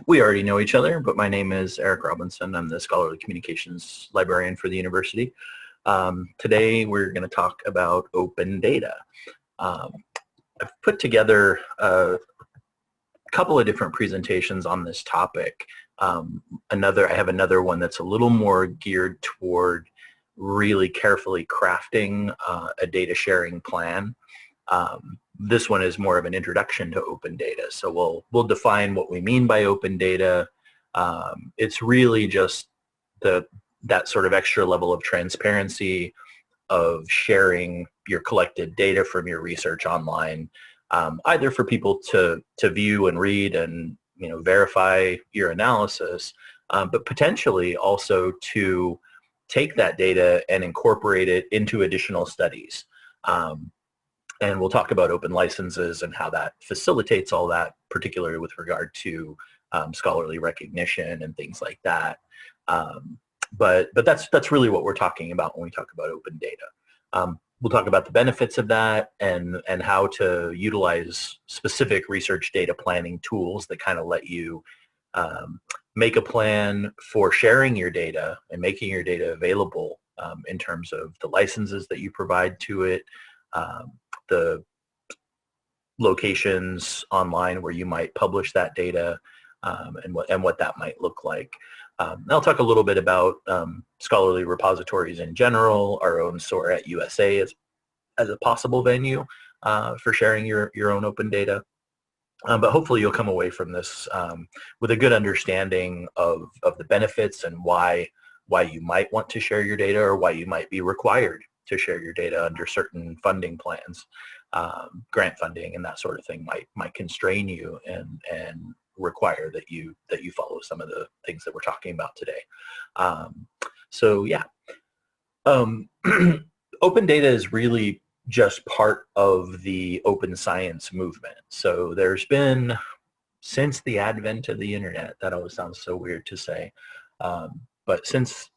We already know each other, but my name is Eric Robinson. I'm the Scholarly Communications Librarian for the university. Today we're going to talk about open data. Um, I've put together a couple of different presentations on this topic. I have another one that's a little more geared toward really carefully crafting a data sharing plan. This one is more of an introduction to open data. So we'll define what we mean by open data. It's really just that sort of extra level of transparency of sharing your collected data from your research online, either for people to view and read and verify your analysis, but potentially also to take that data and incorporate it into additional studies. And we'll talk about open licenses and how that facilitates all that, particularly with regard to scholarly recognition and things like that. But that's really what we're talking about when we talk about open data. We'll talk about the benefits of that and how to utilize specific research data planning tools that kind of let you make a plan for sharing your data and making your data available in terms of the licenses that you provide to it, the locations online where you might publish that data, and what that might look like. I'll talk a little bit about scholarly repositories in general, our own SOAR USA as a possible venue for sharing your own open data. But hopefully you'll come away from this with a good understanding of the benefits and why you might want to share your data, or why you might be required to share your data under certain funding plans. Grant funding and that sort of thing might constrain you and require that you follow some of the things that we're talking about today. So yeah, open data is really just part of the open science movement. So there's been, since the advent of the internet, that always sounds so weird to say, but since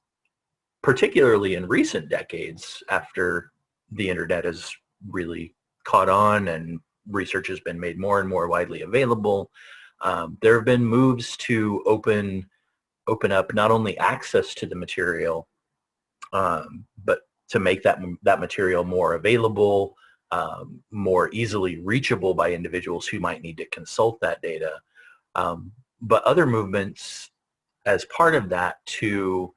particularly in recent decades, after the internet has really caught on and research has been made more and more widely available, there have been moves to open up not only access to the material, but to make that material more available, more easily reachable by individuals who might need to consult that data. But other movements as part of that to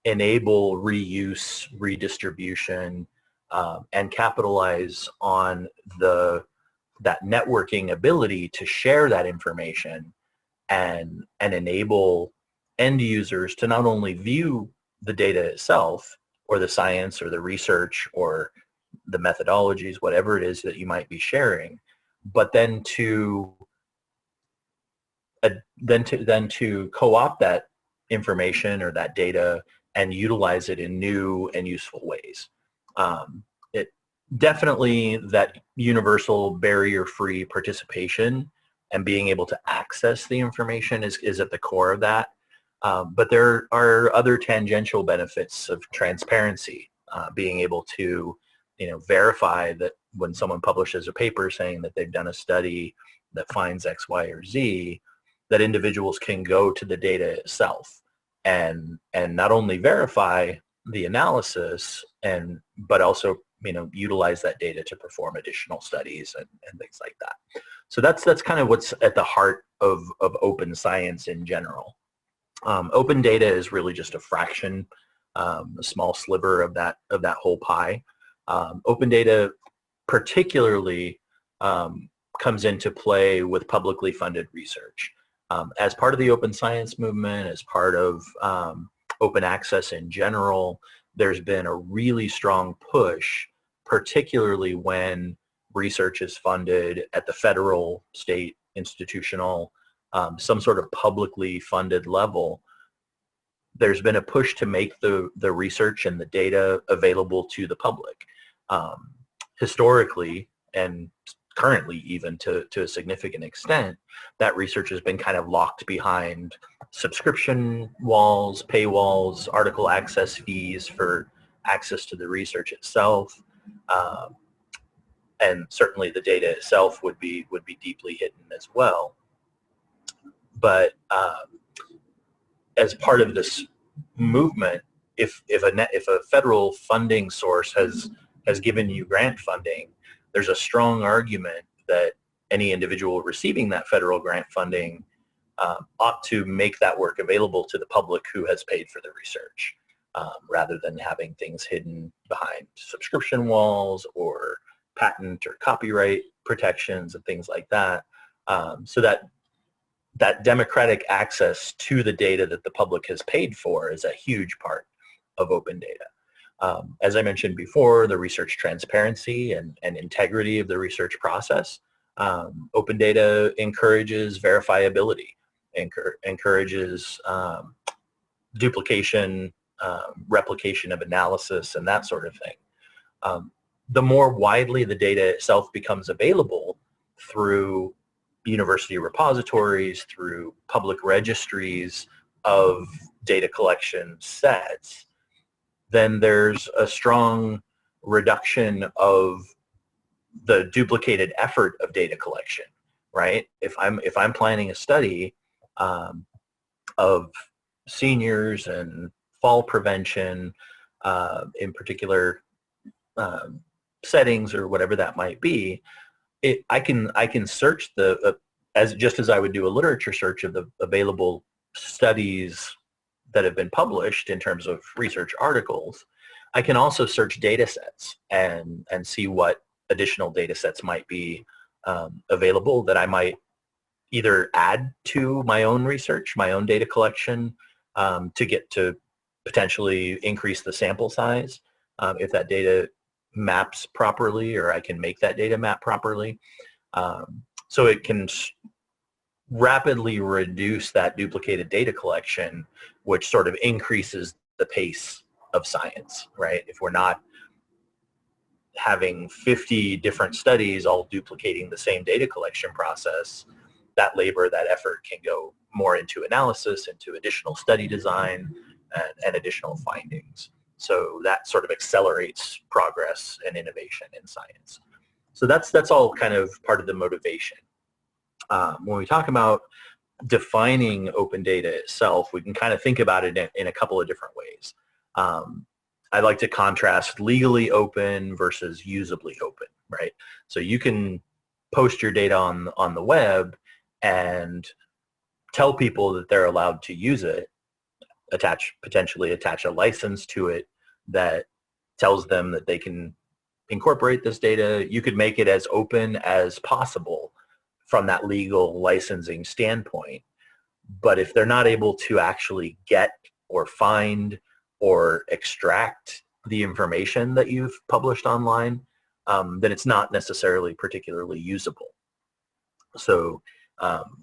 enable reuse, redistribution, and capitalize on that networking ability to share that information and enable end users to not only view the data itself, or the science or the research or the methodologies, whatever it is that you might be sharing, but then to co-opt that information or that data and utilize it in new and useful ways. It definitely, that universal barrier-free participation and being able to access the information is at the core of that. But there are other tangential benefits of transparency, being able to verify that when someone publishes a paper saying that they've done a study that finds X, Y, or Z, that individuals can go to the data itself and not only verify the analysis but also utilize that data to perform additional studies and things like that. So that's kind of what's at the heart of open science in general. Open data is really just a fraction, a small sliver of that whole pie. Open data particularly comes into play with publicly funded research. As part of the open science movement, as part of open access in general, there's been a really strong push, particularly when research is funded at the federal, state, institutional, some sort of publicly funded level. There's been a push to make the research and the data available to the public. Historically, and currently even to a significant extent, that research has been kind of locked behind subscription walls, paywalls, article access fees for access to the research itself. And certainly the data itself would be deeply hidden as well. But as part of this movement, if a federal funding source has given you grant funding, there's a strong argument that any individual receiving that federal grant funding ought to make that work available to the public who has paid for the research, rather than having things hidden behind subscription walls or patent or copyright protections and things like that. So that democratic access to the data that the public has paid for is a huge part of open data. As I mentioned before, the research transparency and integrity of the research process. Open data encourages verifiability, encourages duplication, replication of analysis, and that sort of thing. The more widely the data itself becomes available through university repositories, through public registries of data collection sets, then there's a strong reduction of the duplicated effort of data collection, right? If I'm planning a study of seniors and fall prevention, in particular settings or whatever that might be, I can search just as I would do a literature search of the available studies that have been published in terms of research articles. I can also search data sets and see what additional data sets might be available that I might either add to my own research, my own data collection, to get to potentially increase the sample size if that data maps properly, or I can make that data map properly. So it can rapidly reduce that duplicated data collection, which sort of increases the pace of science, right? If we're not having 50 different studies all duplicating the same data collection process, that labor, that effort can go more into analysis, into additional study design, and additional findings. So that sort of accelerates progress and innovation in science. So that's all kind of part of the motivation. When we talk about defining open data itself, we can kind of think about it in a couple of different ways. I like to contrast legally open versus usably open, right? So you can post your data on the web and tell people that they're allowed to use it, potentially attach a license to it that tells them that they can incorporate this data. You could make it as open as possible from that legal licensing standpoint. But if they're not able to actually get or find or extract the information that you've published online, then it's not necessarily particularly usable. So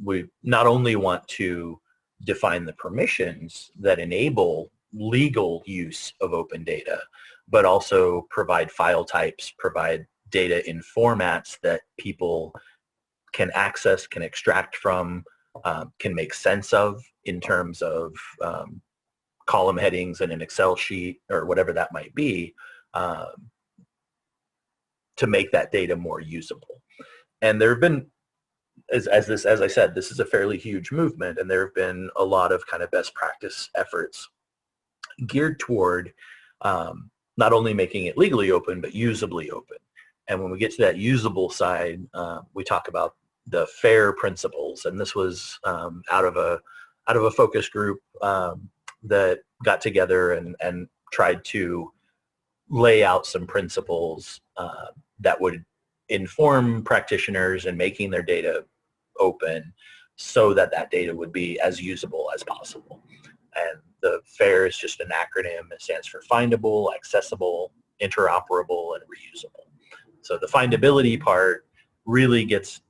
we not only want to define the permissions that enable legal use of open data, but also provide file types, provide data in formats that people can access, can extract from, can make sense of in terms of column headings in an Excel sheet or whatever that might be, to make that data more usable. And there have been, as I said, this is a fairly huge movement, and there have been a lot of kind of best practice efforts geared toward not only making it legally open, but usably open. And when we get to that usable side, we talk about the FAIR principles, and this was out of a focus group that got together and tried to lay out some principles that would inform practitioners in making their data open so that that data would be as usable as possible. And the FAIR is just an acronym. It stands for findable, accessible, interoperable, and reusable. So the findability part really gets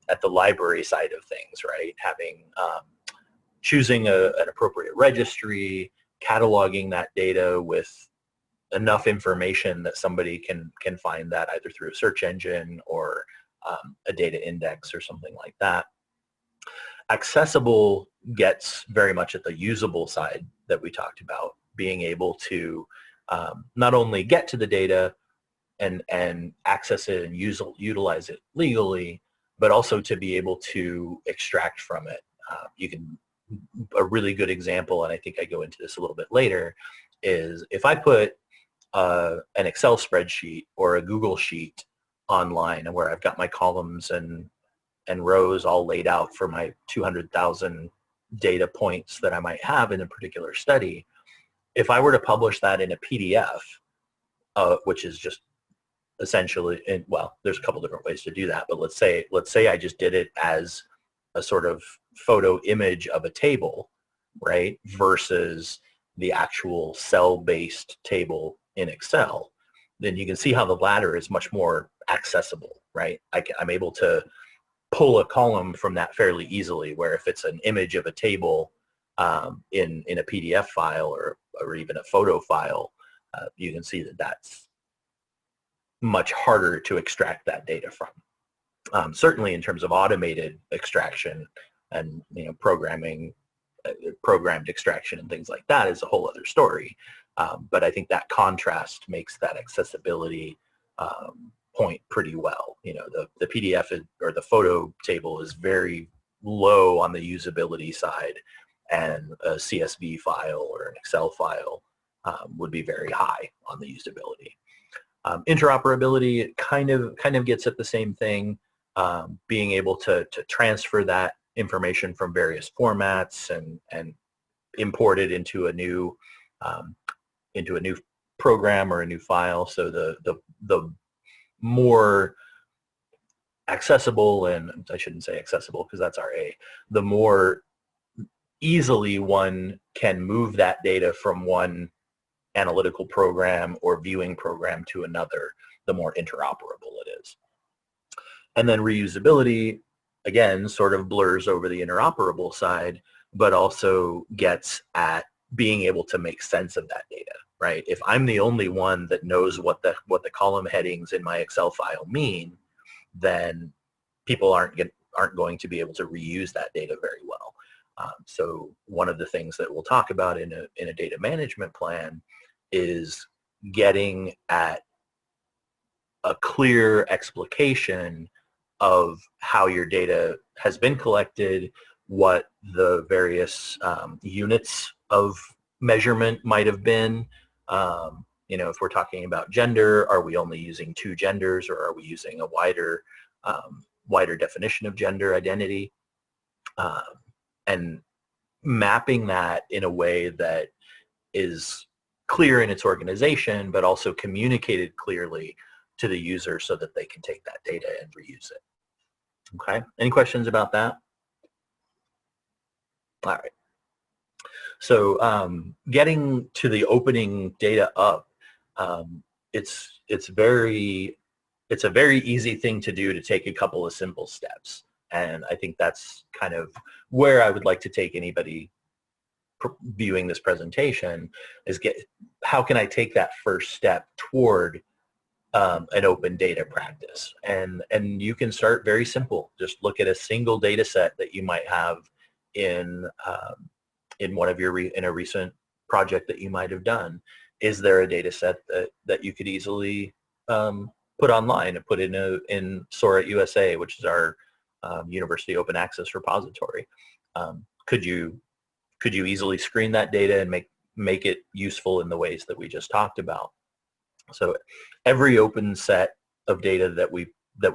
at the library side of things, right? Having choosing an appropriate registry, cataloging that data with enough information that somebody can find that either through a search engine or a data index or something like that. Accessible gets very much at the usable side that we talked about, being able to not only get to the data and access it and utilize it legally, but also to be able to extract from it a really good example, and I think I go into this a little bit later, is if I put an Excel spreadsheet or a Google sheet online where I've got my columns and rows all laid out for my 200,000 data points that I might have in a particular study. If I were to publish that in a PDF, which is just essentially, well, there's a couple different ways to do that, but let's say I just did it as a sort of photo image of a table, right, versus the actual cell-based table in Excel, then you can see how the latter is much more accessible, right? I'm able to pull a column from that fairly easily, where if it's an image of a table in a PDF file or even a photo file, you can see that that's much harder to extract that data from. Certainly in terms of automated extraction and programming, programmed extraction and things like that is a whole other story. But I think that contrast makes that accessibility point pretty well. The PDF or the photo table is very low on the usability side, and a CSV file or an Excel file would be very high on the usability. Interoperability kind of gets at the same thing, being able to transfer that information from various formats and import it into a new program or a new file. So the more accessible, and I shouldn't say accessible because that's RA, the more easily one can move that data from one analytical program or viewing program to another, the more interoperable it is. And then reusability, again, sort of blurs over the interoperable side, but also gets at being able to make sense of that data, right? If I'm the only one that knows what the column headings in my Excel file mean, then people aren't going to be able to reuse that data very well. So one of the things that we'll talk about in a data management plan is getting at a clear explication of how your data has been collected, what the various units of measurement might have been. If we're talking about gender, are we only using 2 genders, or are we using a wider definition of gender identity? And mapping that in a way that is clear in its organization, but also communicated clearly to the user so that they can take that data and reuse it. Okay, any questions about that? All right. So getting to the opening data up, it's a very easy thing to do, to take a couple of simple steps. And I think that's kind of where I would like to take anybody viewing this presentation, is how can I take that first step toward an open data practice? And you can start very simple. Just look at a single data set that you might have in one of in a recent project that you might have done. Is there a data set that you could easily put online and put in SOAR USA, which is our university open access repository? Could you easily screen that data and make it useful in the ways that we just talked about? So every open set of data that we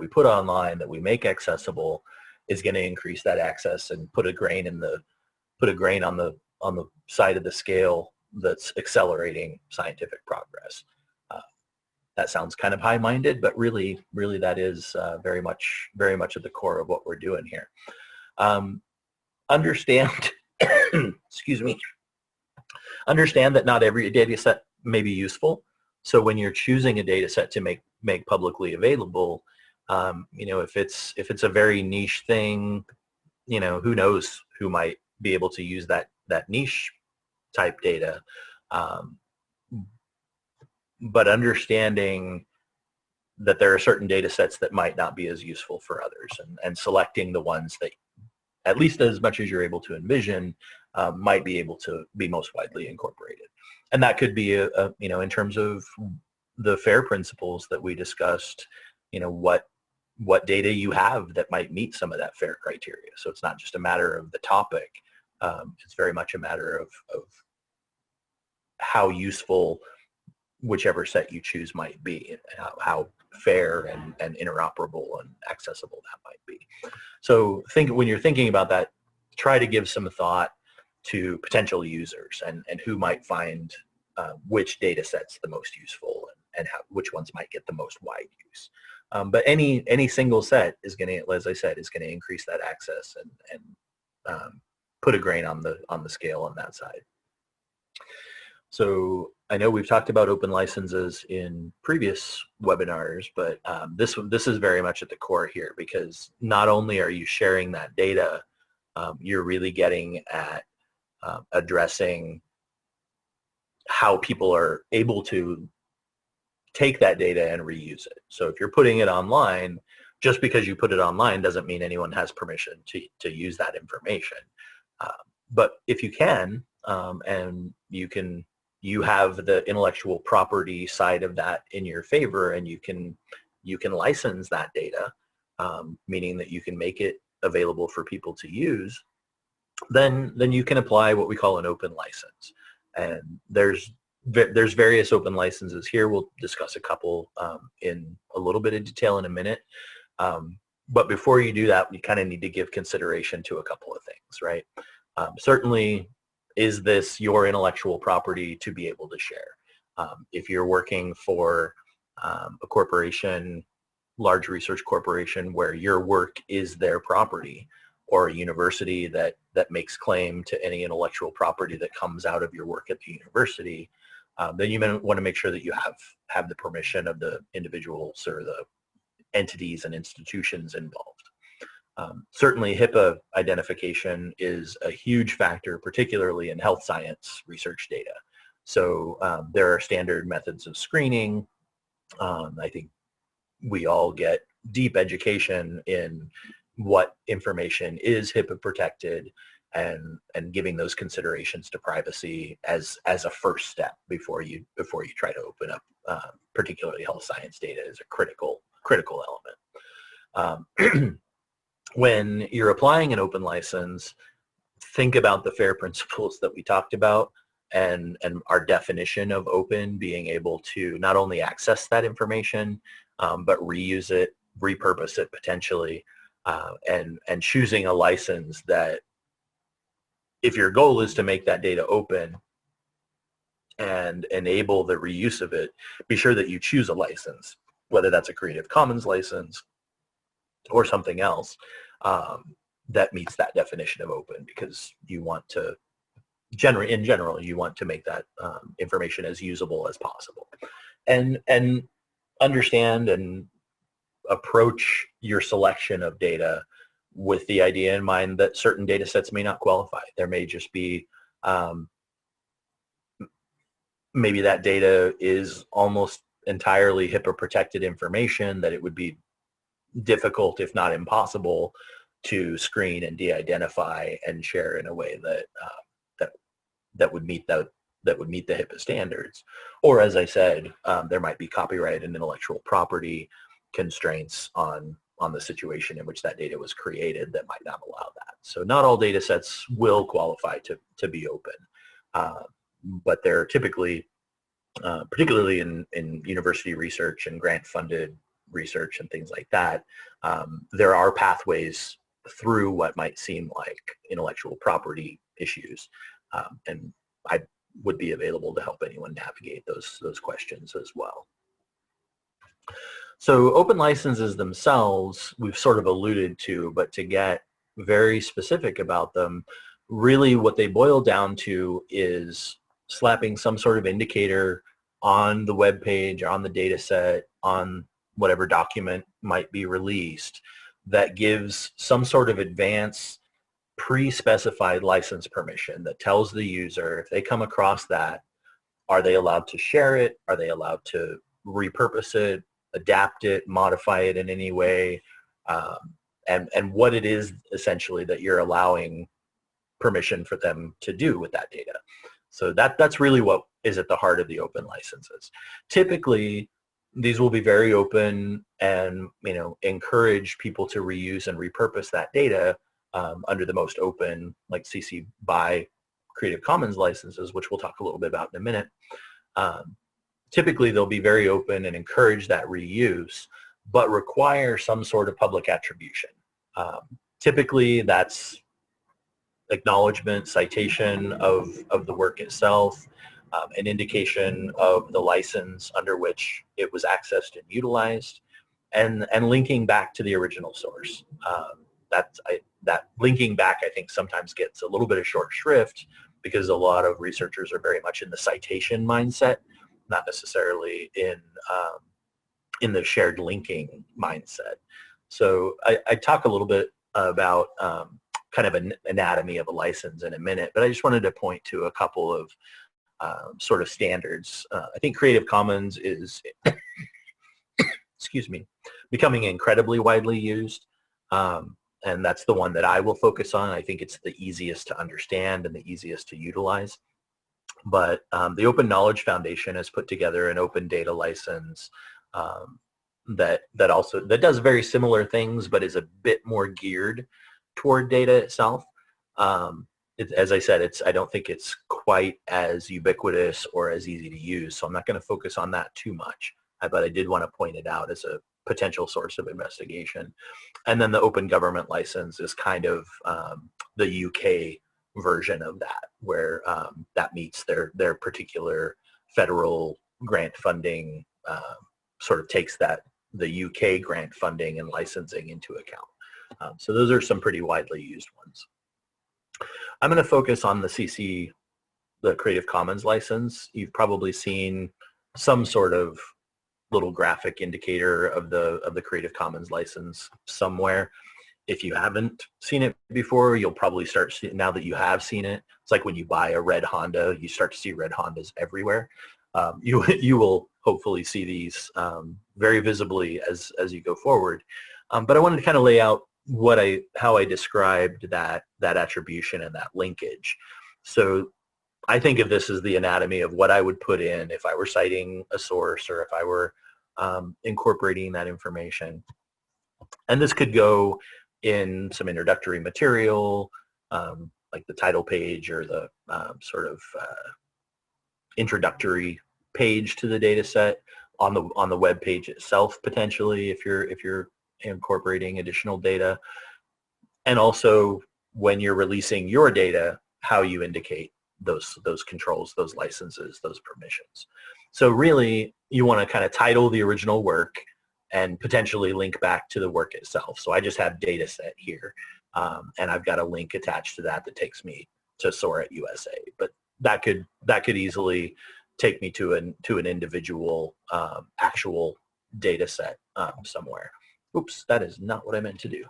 put online, that we make accessible, is going to increase that access and put a grain on the side of the scale that's accelerating scientific progress. That sounds kind of high-minded, but really that is very much at the core of what we're doing here. Understand, excuse me, understand that not every data set may be useful. So when you're choosing a data set to make publicly available, if it's a very niche thing, who knows who might be able to use that niche type data. But understanding that there are certain data sets that might not be as useful for others, and selecting the ones that, at least as much as you're able to envision, might be able to be most widely incorporated. And that could be, in terms of the FAIR principles that we discussed, what what data you have that might meet some of that FAIR criteria. So it's not just a matter of the topic. It's very much a matter of how useful whichever set you choose might be, and how fair and interoperable and accessible that might be. So when you're thinking about that, try to give some thought to potential users and who might find which data sets the most useful, and which ones might get the most wide use. But any single set is going to, as I said, is going to increase that access and put a grain on the scale on that side. So I know we've talked about open licenses in previous webinars, but this is very much at the core here, because not only are you sharing that data, you're really getting at addressing how people are able to take that data and reuse it. So if you're putting it online, just because you put it online doesn't mean anyone has permission to use that information. But if you can, and you have the intellectual property side of that in your favor, and you can license that data, meaning that you can make it available for people to use, then you can apply what we call an open license. And there's various open licenses here. We'll discuss a couple in a little bit of detail in a minute. But before you do that, you kind of need to give consideration to a couple of things, right? Certainly, is this your intellectual property to be able to share? If you're working for a corporation, large research corporation, where your work is their property, or a university that makes claim to any intellectual property that comes out of your work at the university, then you want to make sure that you have the permission of the individuals or the entities and institutions involved. Certainly HIPAA identification is a huge factor, particularly in health science research data. So there are standard methods of screening. I think we all get deep education in what information is HIPAA protected, and giving those considerations to privacy as a first step before you try to open up particularly health science data is a critical element. When you're applying an open license, think about the FAIR principles that we talked about, and our definition of open being able to not only access that information, but reuse it, repurpose it potentially, and choosing a license that, if your goal is to make that data open and enable the reuse of it, be sure that you choose a license, whether that's a Creative Commons license or something else that meets that definition of open, because you want to, in general, you want to make that information as usable as possible. And understand and approach your selection of data with the idea in mind that certain data sets may not qualify. There may just be, maybe that data is almost entirely HIPAA protected information that it would be difficult, if not impossible, to screen and de-identify and share in a way that would meet the HIPAA standards. Or, as I said, there might be copyright and intellectual property constraints on the situation in which that data was created that might not allow that. So not all data sets will qualify to be open, but they're typically, particularly in university research and grant-funded research and things like that, there are pathways through what might seem like intellectual property issues, and I would be available to help anyone navigate those questions as well. So open licenses themselves, we've sort of alluded to, but to get very specific about them, really what they boil down to is slapping some sort of indicator on the web page, on the data set, on whatever document might be released, that gives some sort of advance pre-specified license permission that tells the user, if they come across that, are they allowed to share it? Are they allowed to repurpose it, adapt it, modify it in any way, and what it is essentially that you're allowing permission for them to do with that data. So that's really what is at the heart of the open licenses. Typically, these will be very open and, encourage people to reuse and repurpose that data under the most open, like CC BY Creative Commons licenses, which we'll talk a little bit about in a minute. Typically, they'll be very open and encourage that reuse, but require some sort of public attribution. Typically, that's acknowledgement, citation of the work itself, an indication of the license under which it was accessed and utilized, and linking back to the original source. That linking back, I think, sometimes gets a little bit of short shrift because a lot of researchers are very much in the citation mindset, not necessarily in the shared linking mindset. So I talk a little bit about kind of an anatomy of a license in a minute, but I just wanted to point to a couple of sort of standards. I think Creative Commons is, excuse me, becoming incredibly widely used, and that's the one that I will focus on. I think it's the easiest to understand and the easiest to utilize. But the Open Knowledge Foundation has put together an open data license that does very similar things, but is a bit more geared toward data itself. As I said, I don't think it's quite as ubiquitous or as easy to use, so I'm not going to focus on that too much. But I did want to point it out as a potential source of investigation. And then the Open Government License is kind of the UK version of that, where that meets their particular federal grant funding, sort of takes the UK grant funding and licensing into account. So those are some pretty widely used ones. I'm going to focus on the Creative Commons license. You've probably seen some sort of little graphic indicator of the Creative Commons license somewhere. If you haven't seen it before, you'll probably start seeing, now that you have seen it. It's like when you buy a red Honda, you start to see red Hondas everywhere. You will hopefully see these very visibly as you go forward. But I wanted to kind of lay out how I described that attribution and that linkage. So I think of this as the anatomy of what I would put in if I were citing a source or if I were incorporating that information. And this could go in some introductory material, like the title page or the sort of introductory page to the data set on the web page itself, potentially, if you're incorporating additional data. And also when you're releasing your data, how you indicate those controls, those licenses, those permissions. So really, you want to kind of title the original work and potentially link back to the work itself. So I just have data set here, and I've got a link attached to that takes me to SOAR USA. But that could easily take me to an individual actual data set somewhere. Oops, that is not what I meant to do.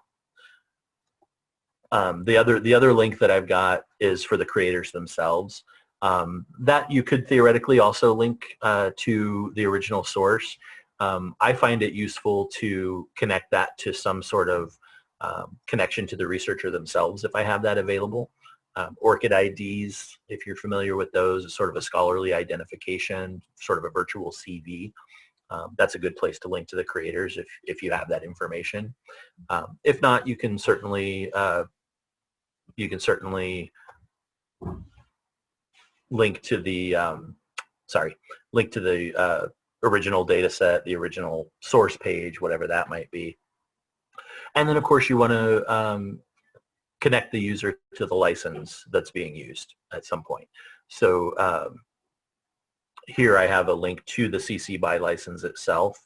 The other link that I've got is for the creators themselves. That you could theoretically also link to the original source. I find it useful to connect that to some sort of connection to the researcher themselves if I have that available. ORCID IDs, if you're familiar with those, is sort of a scholarly identification, sort of a virtual CV. That's a good place to link to the creators if you have that information. If not, you can certainly link to the original data set, the original source page, whatever that might be. And then of course you want to connect the user to the license that's being used at some point. So here I have a link to the CC BY license itself.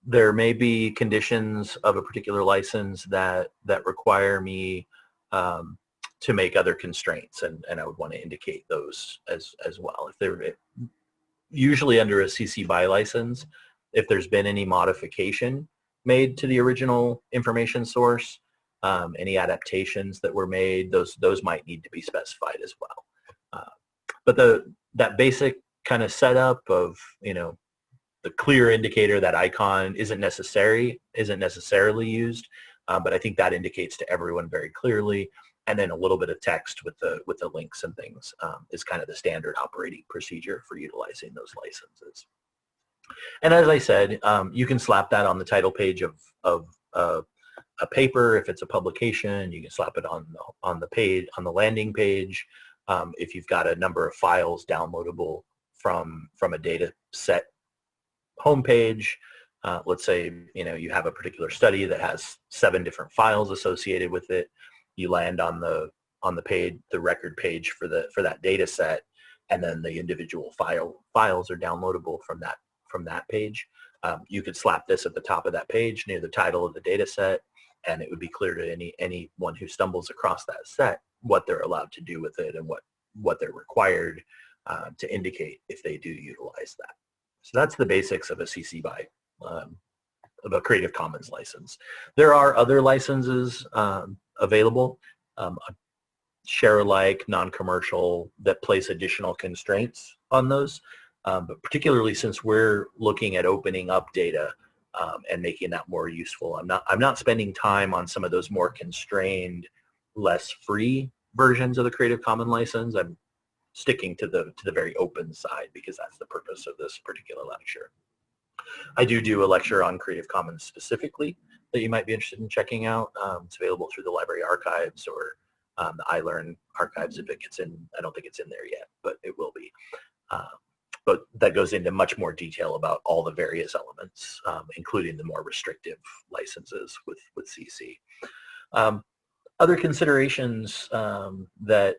There may be conditions of a particular license that require me to make other constraints, and I would want to indicate those as well. If they're usually under a CC BY license, if there's been any modification made to the original information source, any adaptations that were made, those might need to be specified as well. But that basic kind of setup of, the clear indicator, that icon isn't necessarily used, but I think that indicates to everyone very clearly. And then a little bit of text with the links and things is kind of the standard operating procedure for utilizing those licenses. And as I said, you can slap that on the title page of a paper if it's a publication. You can slap it on the page, on the landing page. If you've got a number of files downloadable from a data set homepage, let's say you have a particular study that has 7 different files associated with it. You land on the page, the record page for that data set, and then the individual files are downloadable from that page. You could slap this at the top of that page near the title of the data set, and it would be clear to anyone who stumbles across that set what they're allowed to do with it and what they're required to indicate if they do utilize that. So that's the basics of a CC BY, of a Creative Commons license. There are other licenses available, share alike, non-commercial, that place additional constraints on those. But particularly since we're looking at opening up data and making that more useful, I'm not spending time on some of those more constrained, less free versions of the Creative Commons license. I'm sticking to the very open side because that's the purpose of this particular lecture. I do a lecture on Creative Commons specifically that you might be interested in checking out. It's available through the library archives or the iLearn archives if it gets in. I don't think it's in there yet, but it will be. But that goes into much more detail about all the various elements, including the more restrictive licenses with CC. Other considerations that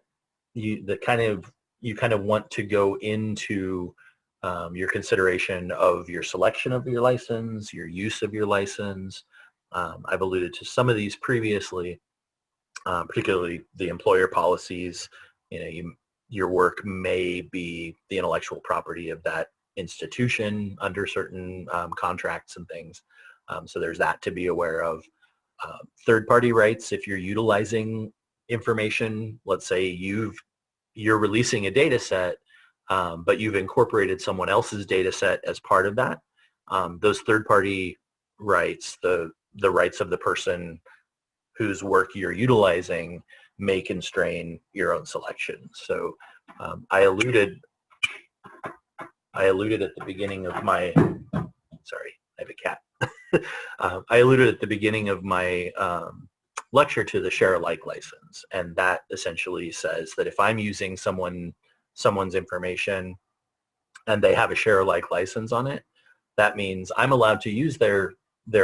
you kind of want to go into your consideration of your selection of your license, your use of your license. I've alluded to some of these previously, particularly the employer policies. Your work may be the intellectual property of that institution under certain contracts and things. So there's that to be aware of. Third-party rights, if you're utilizing information, let's say you're releasing a data set, but you've incorporated someone else's data set as part of that. Those third-party rights, the rights of the person whose work you're utilizing, may constrain your own selection. So I alluded at the beginning of my, sorry, I have a cat. I alluded at the beginning of my lecture to the share alike license, and that essentially says that if I'm using someone's information and they have a share alike license on it, that means I'm allowed to use their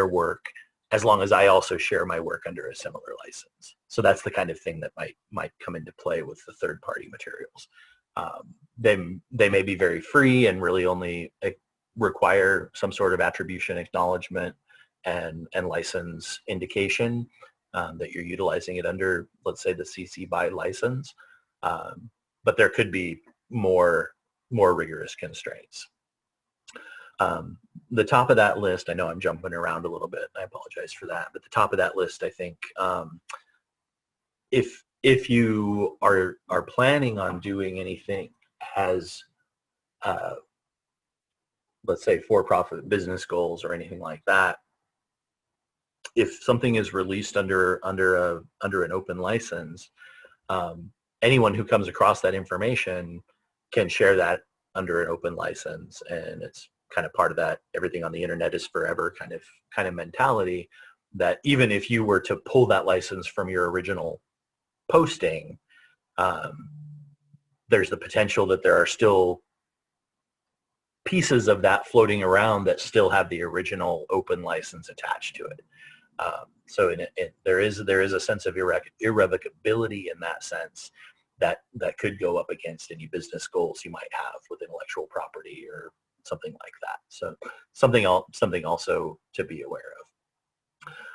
work as long as I also share my work under a similar license. So that's the kind of thing that might come into play with the third-party materials. They may be very free and really only require some sort of attribution acknowledgement and license indication that you're utilizing it under, let's say, the CC BY license. But there could be more rigorous constraints. The top of that list, I know I'm jumping around a little bit, I apologize for that, but the top of that list, I think, if you are planning on doing anything as, let's say, for-profit business goals or anything like that, if something is released under an open license, anyone who comes across that information can share that under an open license, and it's kind of part of that everything on the internet is forever kind of mentality, that even if you were to pull that license from your original posting, there's the potential that there are still pieces of that floating around that still have the original open license attached to it. So there is a sense of irrevocability in that sense that could go up against any business goals you might have with intellectual property or something like that. So something also to be aware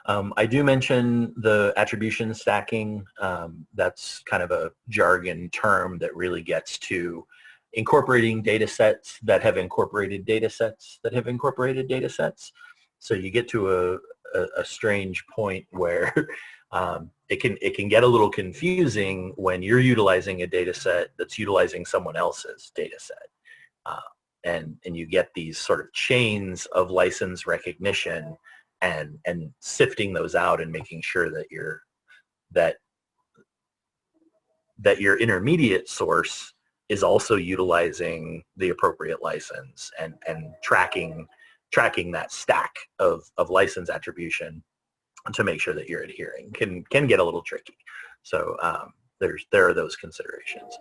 of. I do mention the attribution stacking. That's kind of a jargon term that really gets to incorporating data sets that have incorporated data sets that have incorporated data sets. So you get to a strange point where it can get a little confusing when you're utilizing a data set that's utilizing someone else's data set. And you get these sort of chains of license recognition and sifting those out and making sure that your intermediate source is also utilizing the appropriate license and tracking that stack of license attribution to make sure that you're adhering can get a little tricky. So there are those considerations.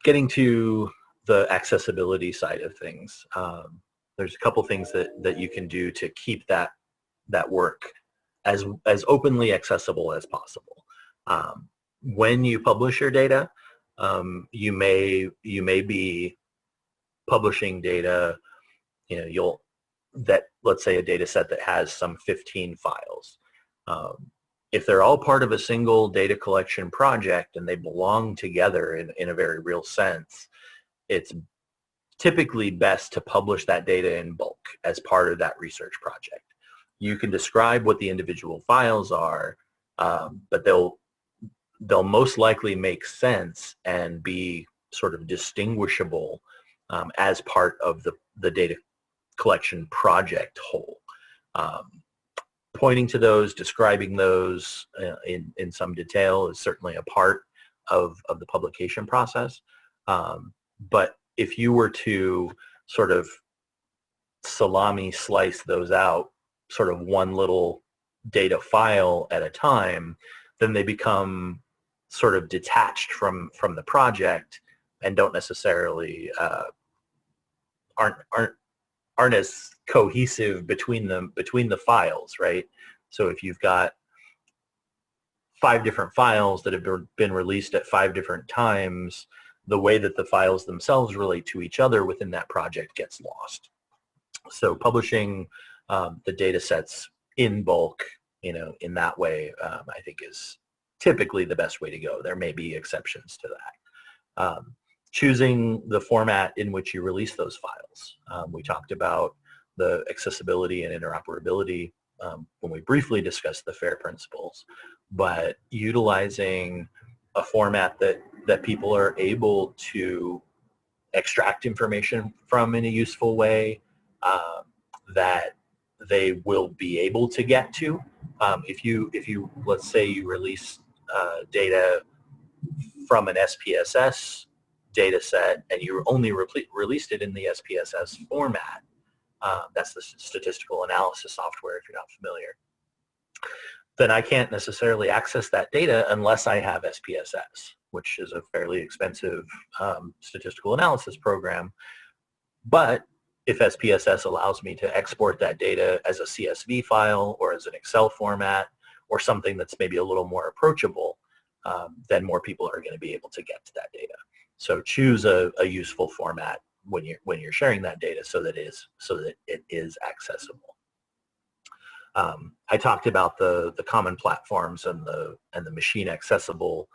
Getting to the accessibility side of things, there's a couple things that you can do to keep that work as openly accessible as possible. When you publish your data, you may be publishing data, let's say a data set that has some 15 files. If they're all part of a single data collection project and they belong together in a very real sense, it's typically best to publish that data in bulk as part of that research project. You can describe what the individual files are, but they'll most likely make sense and be sort of distinguishable as part of the data collection project whole. Pointing to those, describing those in some detail is certainly a part of the publication process. But if you were to sort of salami slice those out, sort of one little data file at a time, then they become sort of detached from the project and don't necessarily aren't as cohesive between the files, right? So if you've got 5 different files that have been released at 5 different times, the way that the files themselves relate to each other within that project gets lost. So publishing the data sets in bulk, in that way, I think is typically the best way to go. There may be exceptions to that. Choosing the format in which you release those files. We talked about the accessibility and interoperability when we briefly discussed the FAIR principles, but utilizing a format that people are able to extract information from in a useful way, that they will be able to get to. If you let's say you release data from an SPSS data set and you only released it in the SPSS format, that's the statistical analysis software if you're not familiar, then I can't necessarily access that data unless I have SPSS, which is a fairly expensive statistical analysis program. But if SPSS allows me to export that data as a CSV file or as an Excel format or something that's maybe a little more approachable, then more people are going to be able to get to that data. So choose a useful format when you're sharing that data so that it is accessible. I talked about the common platforms and the machine accessible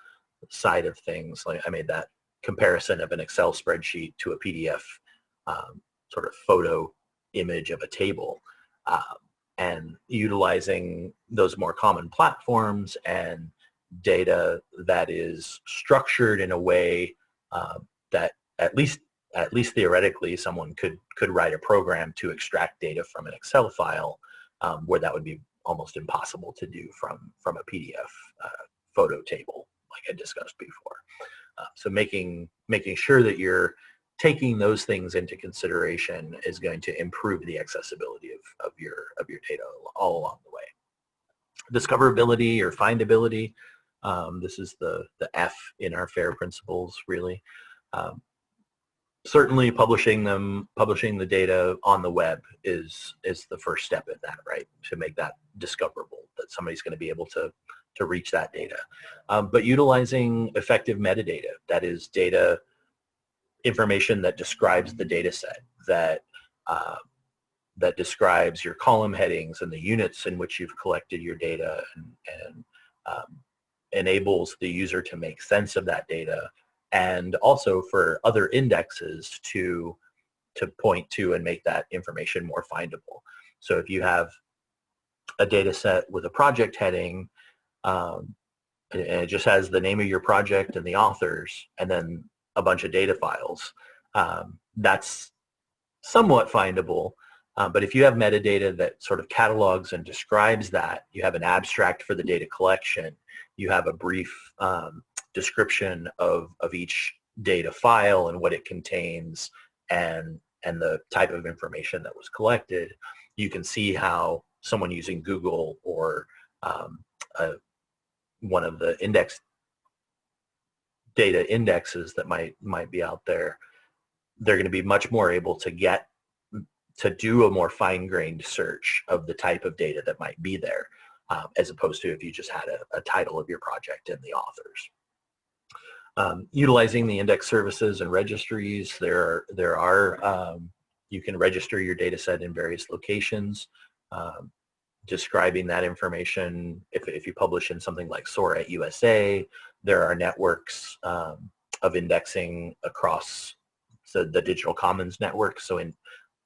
side of things. Like I made that comparison of an Excel spreadsheet to a PDF sort of photo image of a table, and utilizing those more common platforms and data that is structured in a way that at least theoretically someone could write a program to extract data from an Excel file, where that would be almost impossible to do from a PDF photo table like I discussed before. So making sure that you're taking those things into consideration is going to improve the accessibility of your data all along the way. Discoverability or findability, this is the F in our FAIR principles, really. Certainly publishing the data on the web is the first step in that, right? To make that discoverable, that somebody's going to be able to reach that data. But utilizing effective metadata, that is data information that describes the data set, that describes your column headings and the units in which you've collected your data, and enables the user to make sense of that data, and also for other indexes to point to and make that information more findable. So if you have a data set with a project heading, and it just has the name of your project and the authors, and then a bunch of data files, that's somewhat findable. But if you have metadata that sort of catalogs and describes that, you have an abstract for the data collection, you have a brief description of each data file and what it contains and the type of information that was collected, you can see how someone using Google or one of the data indexes that might be out there, they're going to be much more able to do a more fine-grained search of the type of data that might be there, as opposed to if you just had a title of your project and the authors. Utilizing the index services and registries, you can register your data set in various locations, describing that information. If you publish in something like SOAR USA, there are networks of indexing across the digital commons network. So in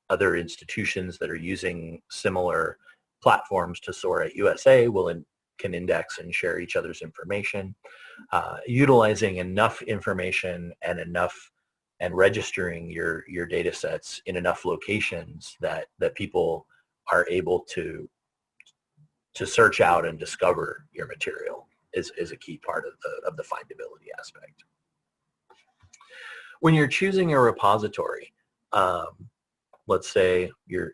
other institutions that are using similar platforms to SOAR USA can index and share each other's information. Utilizing enough information and registering your data sets in enough locations that people are able to search out and discover your material is a key part of the findability aspect. When you're choosing a repository, let's say you're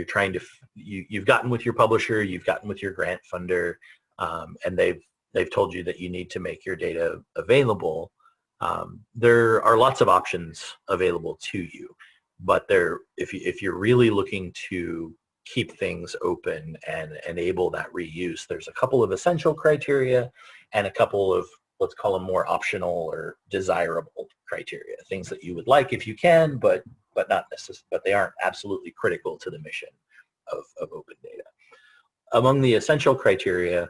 trying to you've gotten with your publisher, you've gotten with your grant funder, and they've told you that you need to make your data available. There are lots of options available to you, but if you're really looking to keep things open and enable that reuse, there's a couple of essential criteria and a couple of, let's call them, more optional or desirable criteria, things that you would like if you can, but not necessarily, but they aren't absolutely critical to the mission of open data. Among the essential criteria,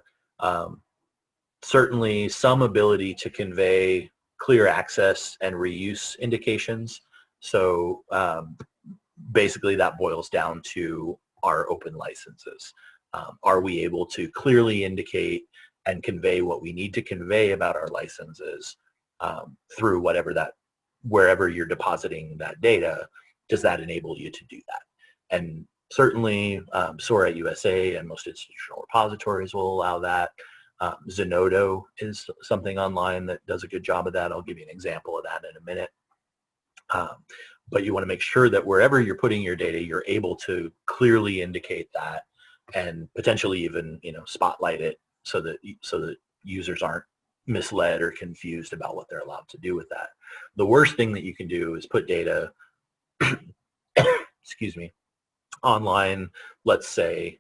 certainly some ability to convey clear access and reuse indications. So basically that boils down to our open licenses. Are we able to clearly indicate and convey what we need to convey about our licenses through wherever you're depositing that data? Does that enable you to do that? And certainly SOAR USA and most institutional repositories will allow that. Zenodo is something online that does a good job of that. I'll give you an example of that in a minute. But you want to make sure that wherever you're putting your data, you're able to clearly indicate that and potentially even spotlight it so that users aren't misled or confused about what they're allowed to do with that. The worst thing that you can do is put data excuse me, online. Let's say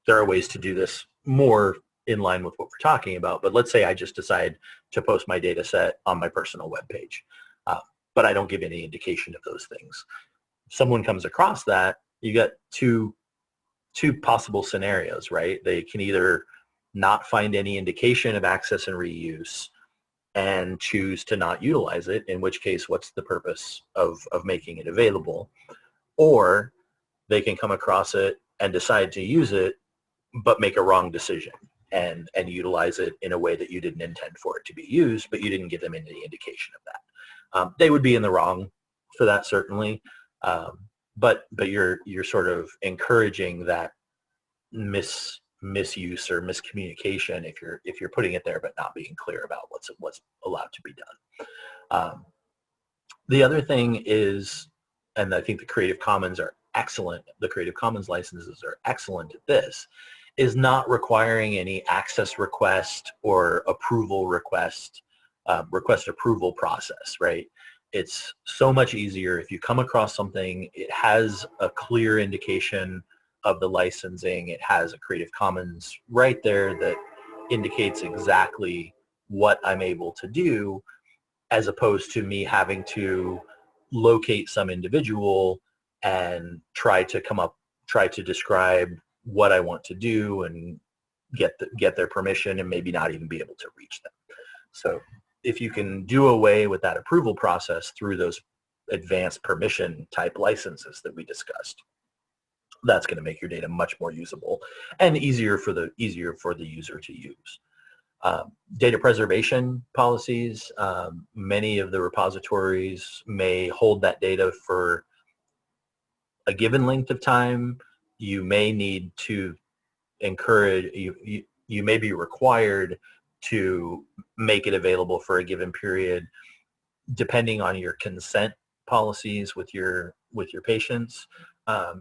there are ways to do this more in line with what we're talking about, but let's say I just decide to post my data set on my personal webpage, but I don't give any indication of those things. Someone comes across that, you got two possible scenarios, right? They can either not find any indication of access and reuse and choose to not utilize it, in which case what's the purpose of making it available? Or they can come across it and decide to use it but make a wrong decision and utilize it in a way that you didn't intend for it to be used, but you didn't give them any indication of that. They would be in the wrong for that, certainly, but you're sort of encouraging that misuse or miscommunication if you're putting it there but not being clear about what's allowed to be done. The other thing is, and I think the Creative Commons are excellent, the Creative Commons licenses are excellent at this, is not requiring any access request or approval request approval process, right? It's so much easier if you come across something, it has a clear indication of the licensing, it has a Creative Commons right there that indicates exactly what I'm able to do, as opposed to me having to locate some individual and try to describe what I want to do and get their permission and maybe not even be able to reach them. So if you can do away with that approval process through those advanced permission type licenses that we discussed, that's going to make your data much more usable and easier for the user to use. Data preservation policies, many of the repositories may hold that data for a given length of time. You may need to encourage, you may be required to make it available for a given period, depending on your consent policies with your patients.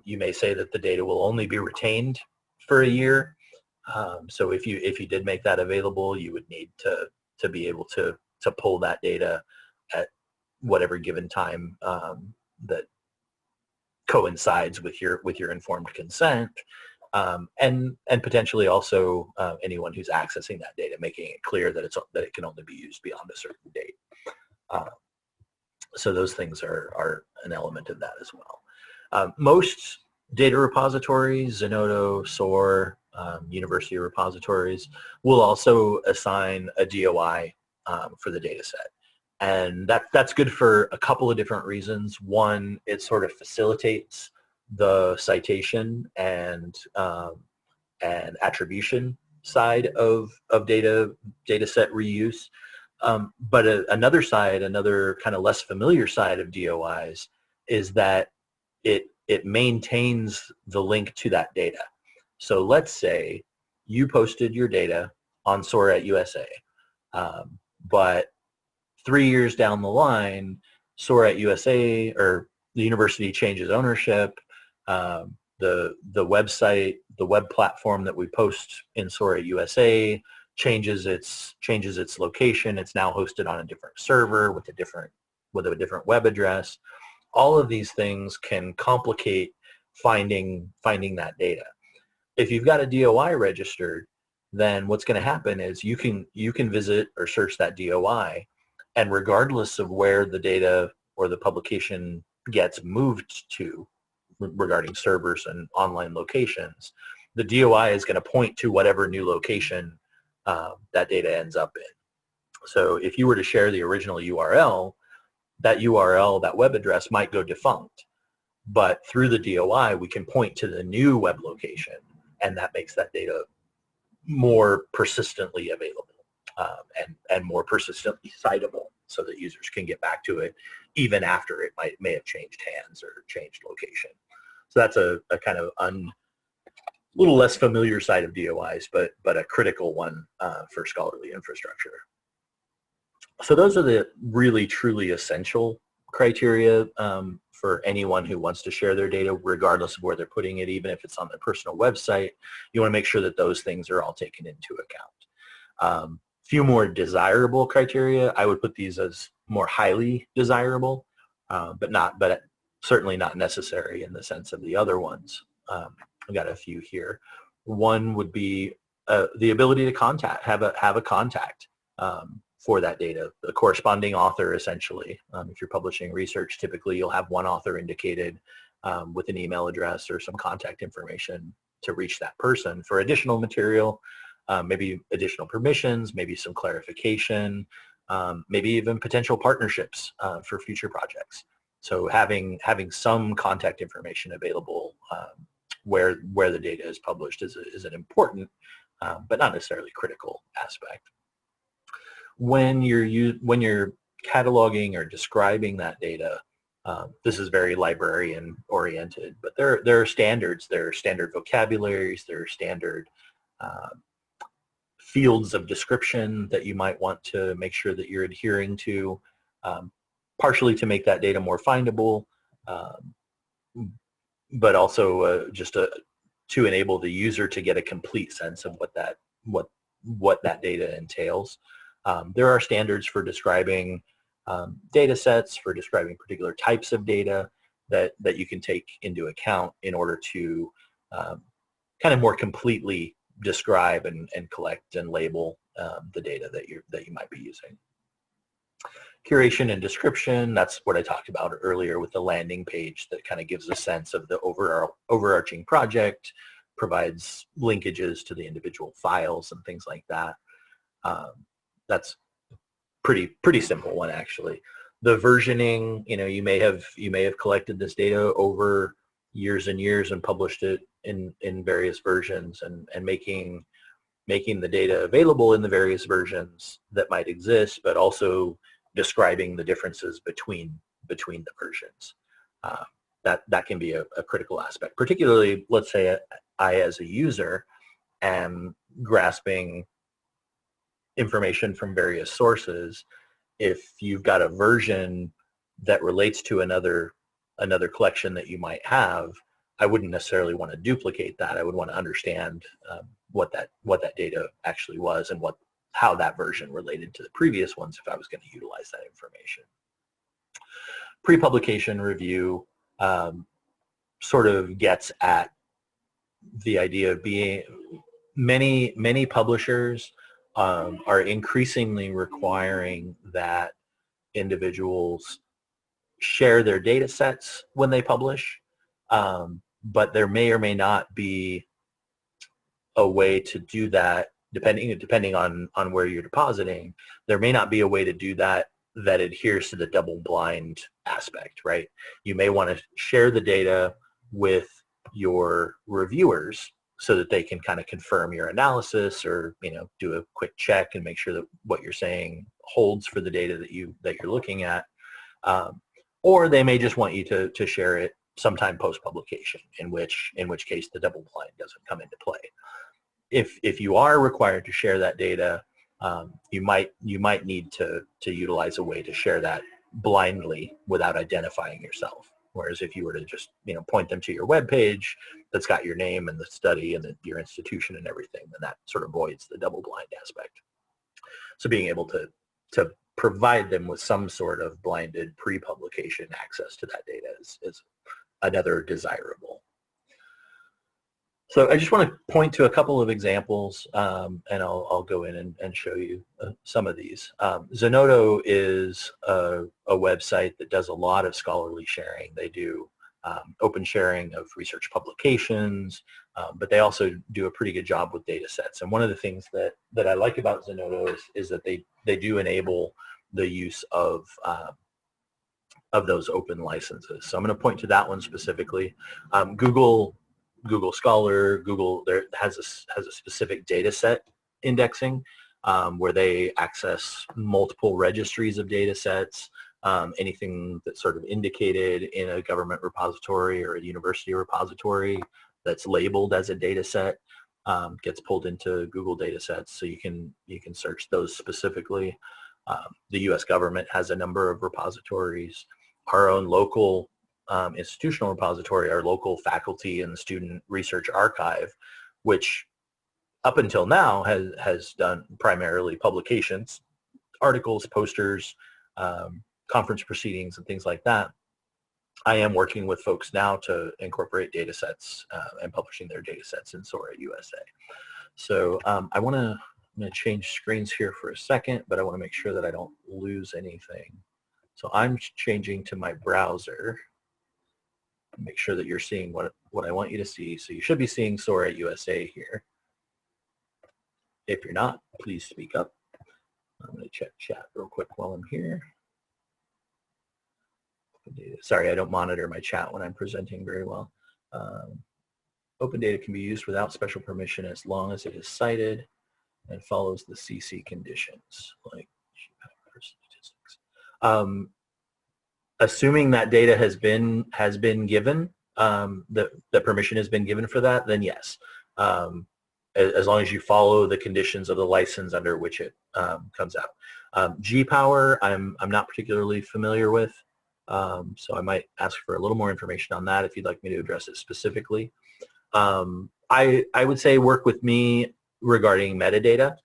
You may say that the data will only be retained for a year. So if you did make that available, you would need to be able to pull that data at whatever given time that coincides with your informed consent, and potentially also anyone who's accessing that data, making it clear that it can only be used beyond a certain date. So those things are an element of that as well. Most data repositories, Zenodo, SOAR, university repositories, will also assign a DOI for the data set. And that's good for a couple of different reasons. One, it sort of facilitates the citation and attribution side of data set reuse. But another kind of less familiar side of DOIs is that it maintains the link to that data. So let's say you posted your data on SOAR USA, but 3 years down the line, SOAR USA or the university changes ownership. The website, the web platform that we post in SOAR USA changes its location. It's now hosted on a different server with a different web address. All of these things can complicate finding that data. If you've got a DOI registered, then what's going to happen is you can visit or search that DOI, and regardless of where the data or the publication gets moved to regarding servers and online locations, the DOI is going to point to whatever new location that data ends up in. So if you were to share the original URL, that web address might go defunct. But through the DOI, we can point to the new web location, and that makes that data more persistently available and more persistently citable, so that users can get back to it even after it may have changed hands or changed location. So that's a kind of little less familiar side of DOIs, but a critical one for scholarly infrastructure. So those are the really truly essential criteria for anyone who wants to share their data, regardless of where they're putting it, even if it's on their personal website. You want to make sure that those things are all taken into account. Few more desirable criteria, I would put these as more highly desirable, but certainly not necessary in the sense of the other ones. I've got a few here. One would be the ability to have a contact for that data, the corresponding author, essentially. If you're publishing research, typically you'll have one author indicated with an email address or some contact information to reach that person for additional material, maybe additional permissions, maybe some clarification, maybe even potential partnerships for future projects. So having some contact information available where the data is published is an important, but not necessarily critical aspect. When you're cataloging or describing that data, this is very librarian oriented, but there are standards. There are standard vocabularies. There are standard fields of description that you might want to make sure that you're adhering to, partially to make that data more findable, but also just to enable the user to get a complete sense of what that data entails. There are standards for describing data sets, for describing particular types of data that you can take into account in order to kind of more completely describe and collect and label the data that you might be using. Curation and description, that's what I talked about earlier with the landing page that kind of gives a sense of the overarching project, provides linkages to the individual files and things like that. That's pretty simple one, actually. The versioning, you may have collected this data over years and years and published it in various versions, and making the data available in the various versions that might exist, but also describing the differences between the versions. That can be a critical aspect, particularly, let's say I as a user am grasping information from various sources, if you've got a version that relates to another collection that you might have, I wouldn't necessarily want to duplicate that. I would want to understand what that data actually was and how that version related to the previous ones if I was going to utilize that information. Pre-publication review sort of gets at the idea of being many publishers are increasingly requiring that individuals share their data sets when they publish, but there may or may not be a way to do that depending on where you're depositing. There may not be a way to do that adheres to the double-blind aspect, right? You may want to share the data with your reviewers so that they can kind of confirm your analysis or do a quick check and make sure that what you're saying holds for the data that you're looking at. Or they may just want you to share it sometime post-publication, in which case the double-blind doesn't come into play. If you are required to share that data, you might need to utilize a way to share that blindly without identifying yourself. Whereas if you were to just point them to your web page that's got your name and the study and your institution and everything, then that sort of avoids the double-blind aspect. So being able to provide them with some sort of blinded pre-publication access to that data is another desirable. So I just want to point to a couple of examples, and I'll go in and show you some of these. Zenodo is a website that does a lot of scholarly sharing. They do open sharing of research publications, but they also do a pretty good job with data sets. And one of the things that I like about Zenodo is that they do enable the use of those open licenses. So I'm going to point to that one specifically. Google Scholar, there has a specific data set indexing where they access multiple registries of data sets. Anything that's sort of indicated in a government repository or a university repository that's labeled as a data set gets pulled into Google data sets, so you can search those specifically. The U.S. government has a number of repositories. Our own local institutional repository, our local faculty and student research archive, which up until now has done primarily publications, articles, posters, conference proceedings, and things like that. I am working with folks now to incorporate data sets and publishing their data sets in SOAR USA. So I'm going to change screens here for a second, but I want to make sure that I don't lose anything. So I'm changing to my browser. Make sure that you're seeing what I want you to see. So you should be seeing SOAR USA here. If you're not, please speak up. I'm going to check chat real quick while I'm here. Sorry, I don't monitor my chat when I'm presenting very well. Open data can be used without special permission as long as it is cited and follows the CC conditions, like statistics. Assuming that data has been given, that permission has been given for that, then yes. As long as you follow the conditions of the license under which it comes out. G-Power, I'm not particularly familiar with, so I might ask for a little more information on that if you'd like me to address it specifically. I would say work with me regarding metadata.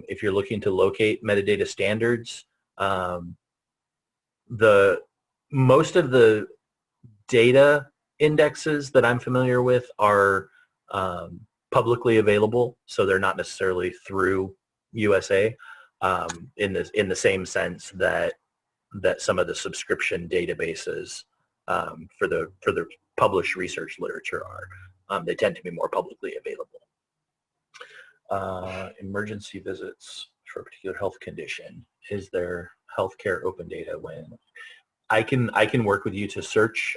If you're looking to locate metadata standards, most of the data indexes that I'm familiar with are publicly available, so they're not necessarily through USA in the same sense that some of the subscription databases for the published research literature are. They tend to be more publicly available. Emergency visits for a particular health condition. Is there healthcare open data when? I can work with you to search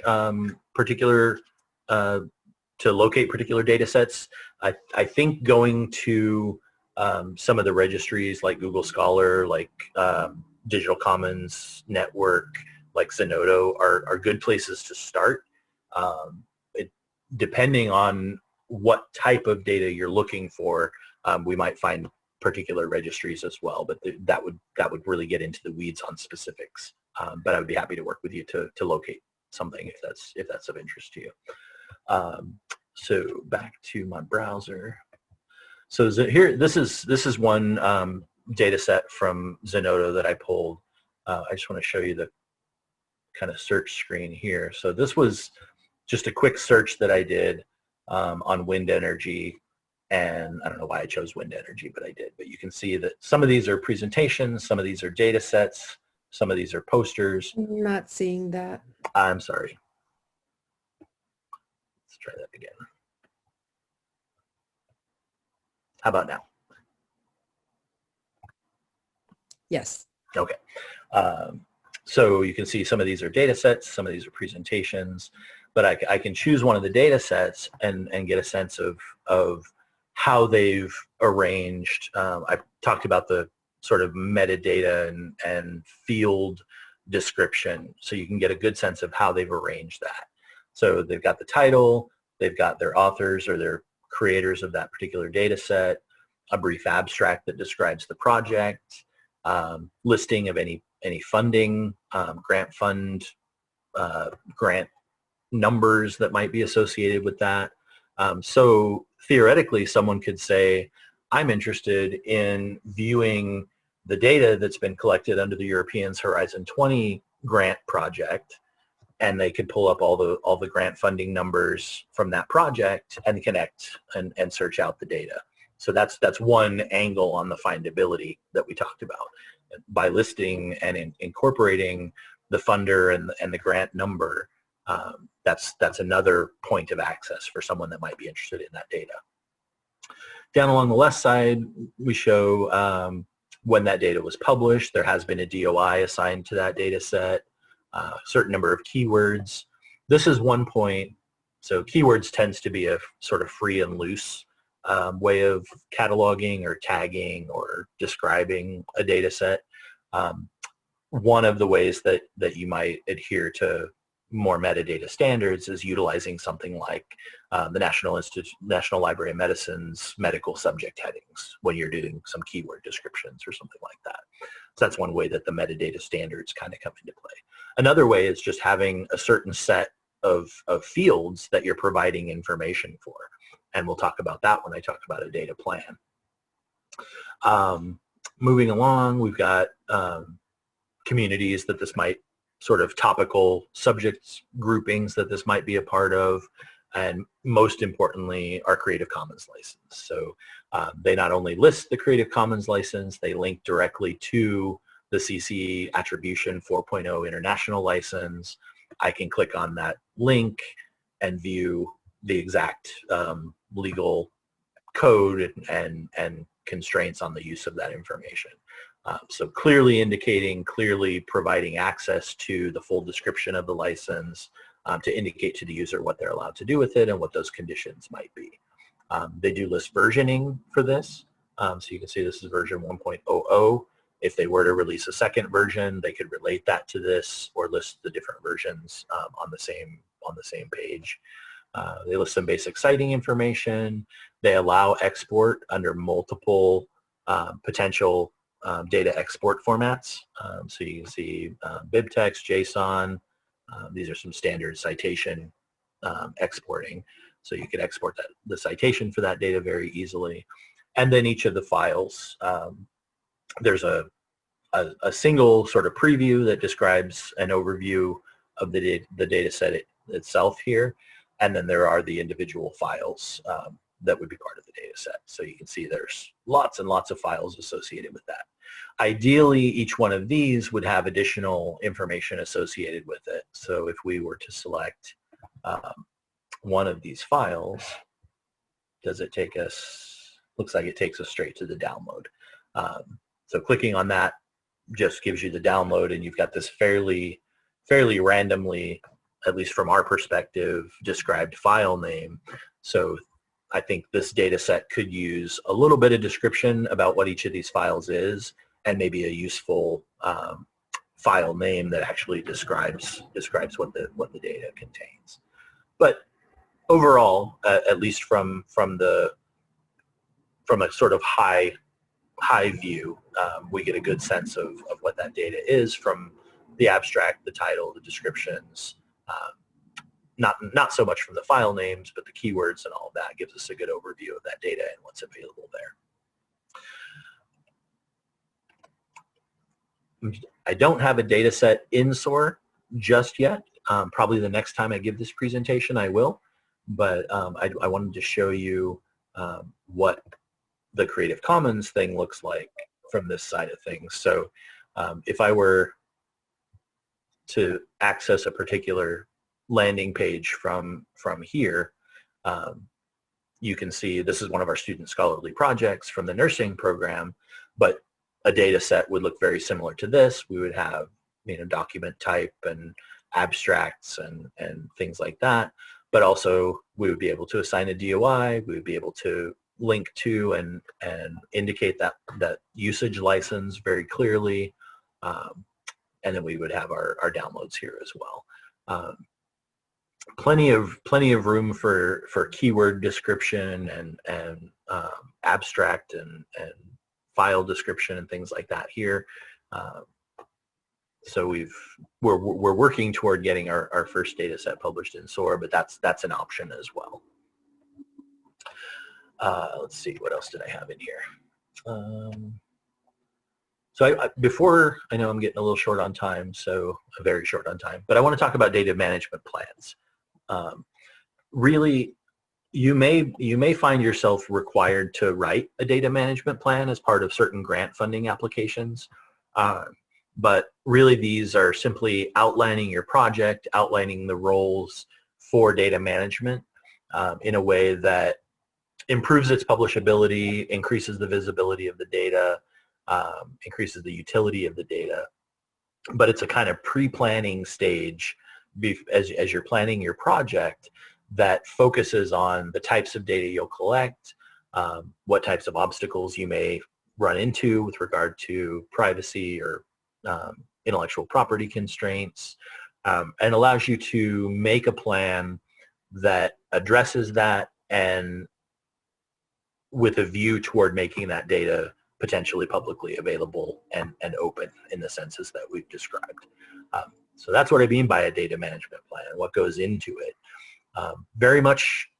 to locate particular data sets. I think going to some of the registries like Google Scholar, like Digital Commons Network, like Zenodo are good places to start. Depending on what type of data you're looking for, we might find particular registries as well, but that would really get into the weeds on specifics. But I would be happy to work with you to locate something if that's of interest to you. So back to my browser. So here, this is one data set from Zenodo that I pulled. I just want to show you the kind of search screen here. So this was just a quick search that I did on wind energy, and I don't know why I chose wind energy, but I did. But you can see that some of these are presentations, some of these are data sets, some of these are posters. I'm not seeing that. I'm sorry. Let's try that again. How about now? Yes. Okay. So you can see some of these are data sets, some of these are presentations, but I can choose one of the data sets and get a sense of how they've arranged. I talked about the sort of metadata and field description, so you can get a good sense of how they've arranged that. So they've got the title, they've got their authors or their creators of that particular data set, a brief abstract that describes the project, listing of any funding, grant fund, grant numbers that might be associated with that. So theoretically, someone could say, I'm interested in viewing the data that's been collected under the Europeans Horizon 20 grant project, and they could pull up all the grant funding numbers from that project and connect and search out the data. So that's one angle on the findability that we talked about. By listing and incorporating the funder and the grant number, that's another point of access for someone that might be interested in that data. Down along the left side, we show when that data was published. There has been a DOI assigned to that data set, a certain number of keywords. This is one point. So keywords tends to be a sort of free and loose way of cataloging or tagging or describing a data set. One of the ways that you might adhere to more metadata standards is utilizing something like the National Library of Medicine's medical subject headings when you're doing some keyword descriptions or something like that. So that's one way that the metadata standards kind of come into play. Another way is just having a certain set of fields that you're providing information for. And we'll talk about that when I talk about a data plan. Moving along, we've got communities that this might sort of topical subjects groupings that this might be a part of, and most importantly, our Creative Commons license. So they not only list the Creative Commons license, they link directly to the CC Attribution 4.0 International License. I can click on that link and view the exact legal code and constraints on the use of that information. So clearly indicating, clearly providing access to the full description of the license to indicate to the user what they're allowed to do with it and what those conditions might be. They do list versioning for this. So you can see this is version 1.00. If they were to release a second version, they could relate that to this or list the different versions on the same page. They list some basic citing information. They allow export under multiple potential data export formats. So you can see BibTeX, JSON. These are some standard citation exporting. So you could export the citation for that data very easily. And then each of the files, there's a single sort of preview that describes an overview of the data set itself here. And then there are the individual files that would be part of the data set. So you can see there's lots and lots of files associated with that. Ideally, each one of these would have additional information associated with it. So if we were to select one of these files, does it take us, looks like it takes us straight to the download. So clicking on that just gives you the download, and you've got this fairly randomly, at least from our perspective, described file name. So I think this data set could use a little bit of description about what each of these files is, and maybe a useful file name that actually describes what the data contains. But overall, at least from a sort of high high view. We get a good sense of what that data is from the abstract, the title, the descriptions, not so much from the file names, but the keywords and all of that gives us a good overview of that data and what's available there. I don't have a data set in SOAR just yet. Probably the next time I give this presentation I will, but I wanted to show you what the Creative Commons thing looks like from this side of things. So if I were to access a particular landing page from here, you can see this is one of our student scholarly projects from the nursing program, but a data set would look very similar to this. We would have, document type and abstracts and things like that, but also we would be able to assign a DOI. We would be able to link to and indicate that usage license very clearly, and then we would have our downloads here as well. Plenty of room for keyword description and abstract and file description and things like that here. So we're working toward getting our first data set published in SOAR, but that's an option as well. Let's see, what else did I have in here? So before, I know I'm getting a little short on time, so very short on time, but I want to talk about data management plans. Really, you may find yourself required to write a data management plan as part of certain grant funding applications, but really these are simply outlining your project, outlining the roles for data management in a way that improves its publishability, increases the visibility of the data, increases the utility of the data. But it's a kind of pre-planning stage as you're planning your project that focuses on the types of data you'll collect, what types of obstacles you may run into with regard to privacy or intellectual property constraints, and allows you to make a plan that addresses that and with a view toward making that data potentially publicly available and open in the senses that we've described. So that's what I mean by a data management plan and what goes into it. Very much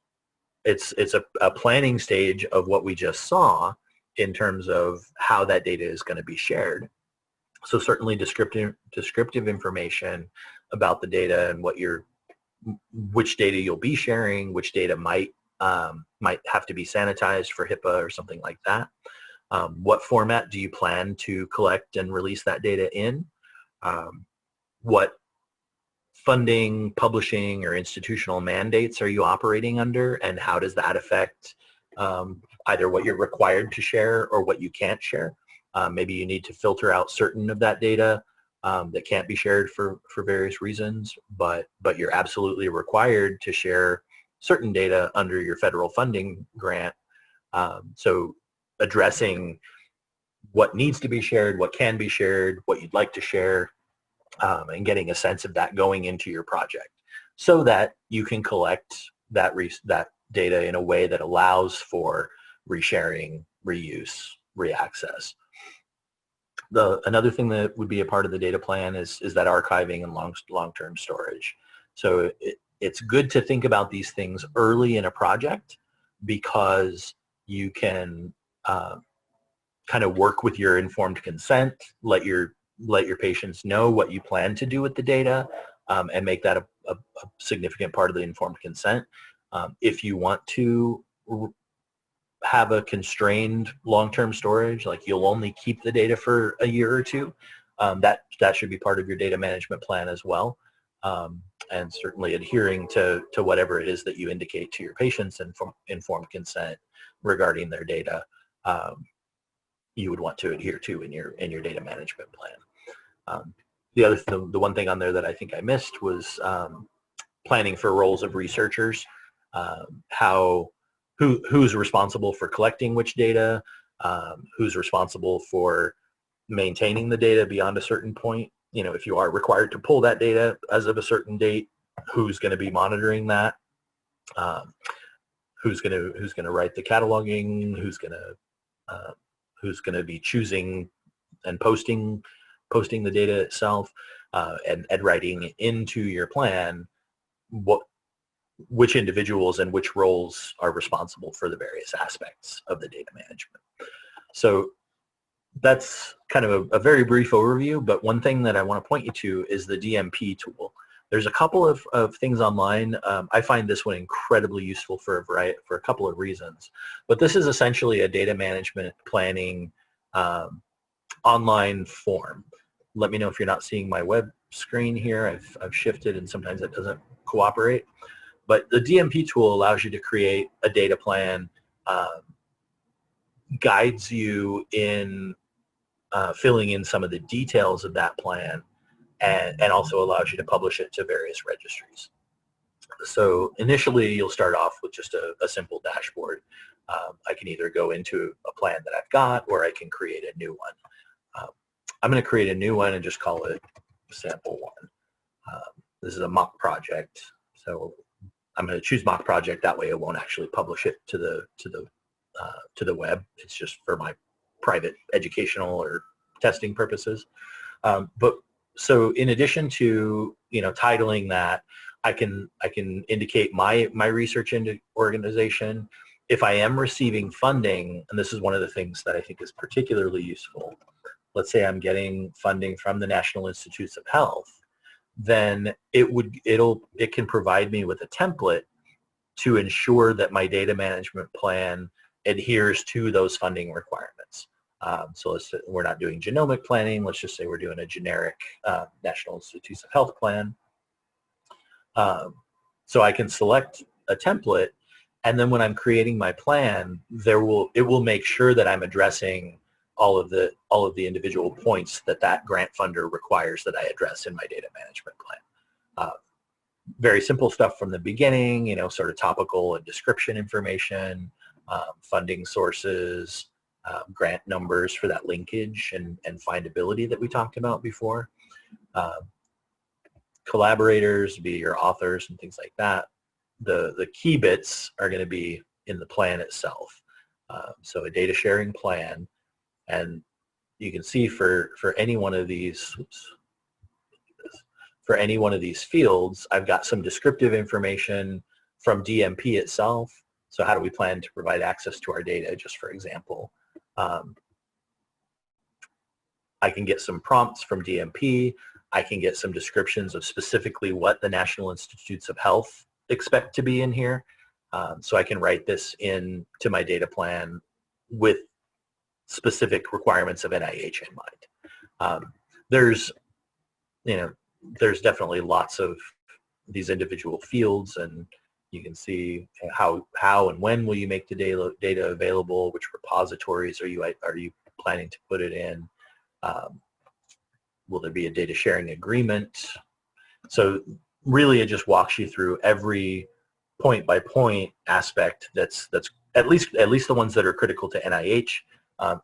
it's a planning stage of what we just saw in terms of how that data is going to be shared. So certainly descriptive information about the data and which data you'll be sharing, which data might have to be sanitized for HIPAA or something like that. What format do you plan to collect and release that data in? What funding, publishing, or institutional mandates are you operating under, and how does that affect either what you're required to share or what you can't share? Maybe you need to filter out certain of that data that can't be shared for various reasons, but you're absolutely required to share certain data under your federal funding grant. So addressing what needs to be shared, what can be shared, what you'd like to share, and getting a sense of that going into your project so that you can collect that data in a way that allows for resharing, reuse, reaccess. Another thing that would be a part of the data plan is that archiving and long-term storage. So it's good to think about these things early in a project because you can kind of work with your informed consent, let your patients know what you plan to do with the data, and make that a significant part of the informed consent. If you want to have a constrained long-term storage, like you'll only keep the data for a year or two, that should be part of your data management plan as well. And certainly adhering to whatever it is that you indicate to your patients in informed consent regarding their data, you would want to adhere to in your data management plan. The one thing on there that I think I missed was planning for roles of researchers, who's responsible for collecting which data, who's responsible for maintaining the data beyond a certain point. If you are required to pull that data as of a certain date, who's going to be monitoring that? Who's going to write the cataloging? Who's going to who's going to be choosing and posting the data itself, and writing into your plan which individuals and which roles are responsible for the various aspects of the data management. So that's kind of a very brief overview, but one thing that I want to point you to is the DMP tool. There's a couple of things online. I find this one incredibly useful for a couple of reasons. But this is essentially a data management planning online form. Let me know if you're not seeing my web screen here. I've shifted and sometimes it doesn't cooperate. But the DMP tool allows you to create a data plan, guides you in filling in some of the details of that plan, and also allows you to publish it to various registries. So initially, you'll start off with just a simple dashboard. I can either go into a plan that I've got, or I can create a new one. I'm going to create a new one and just call it sample one. This is a mock project, so I'm going to choose mock project. That way, it won't actually publish it to the web. It's just for my private educational or testing purposes. But so in addition to titling that, I can indicate my research into organization. If I am receiving funding, and this is one of the things that I think is particularly useful. Let's say I'm getting funding from the National Institutes of Health, then it can provide me with a template to ensure that my data management plan adheres to those funding requirements. So let's say we're not doing genomic planning. Let's just say we're doing a generic National Institutes of Health plan. So I can select a template, and then when I'm creating my plan, it will make sure that I'm addressing all of the individual points that grant funder requires that I address in my data management plan. Very simple stuff from the beginning, sort of topical and description information, funding sources, grant numbers for that linkage and findability that we talked about before. Collaborators, be your authors and things like that. The key bits are going to be in the plan itself. So a data sharing plan, and you can see for any one of these, for any one of these fields, I've got some descriptive information from DMP itself. So how do we plan to provide access to our data, just for example. I can get some prompts from DMP. I can get some descriptions of specifically what the National Institutes of Health expect to be in here. So I can write this into my data plan with specific requirements of NIH in mind. There's definitely lots of these individual fields, and you can see how and when will you make the data available, which repositories are you planning to put it in, will there be a data sharing agreement. So really it just walks you through every point by point aspect that's at least the ones that are critical to NIH,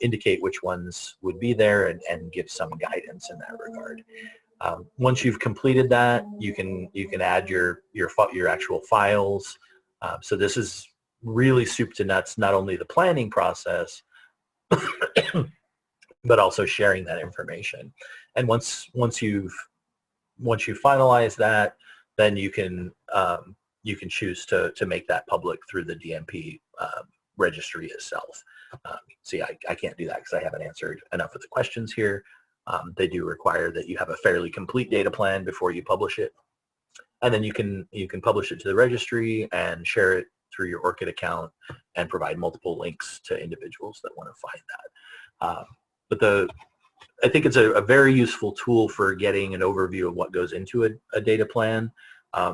indicate which ones would be there and give some guidance in that regard. Once you've completed that, you can add your actual files. So this is really soup to nuts, not only the planning process, but also sharing that information. And once you finalize that, then you can choose to make that public through the DMP registry itself. See, I can't do that because I haven't answered enough of the questions here. They do require that you have a fairly complete data plan before you publish it. And then you can publish it to the registry and share it through your ORCID account and provide multiple links to individuals that want to find that. But I think it's a very useful tool for getting an overview of what goes into a data plan,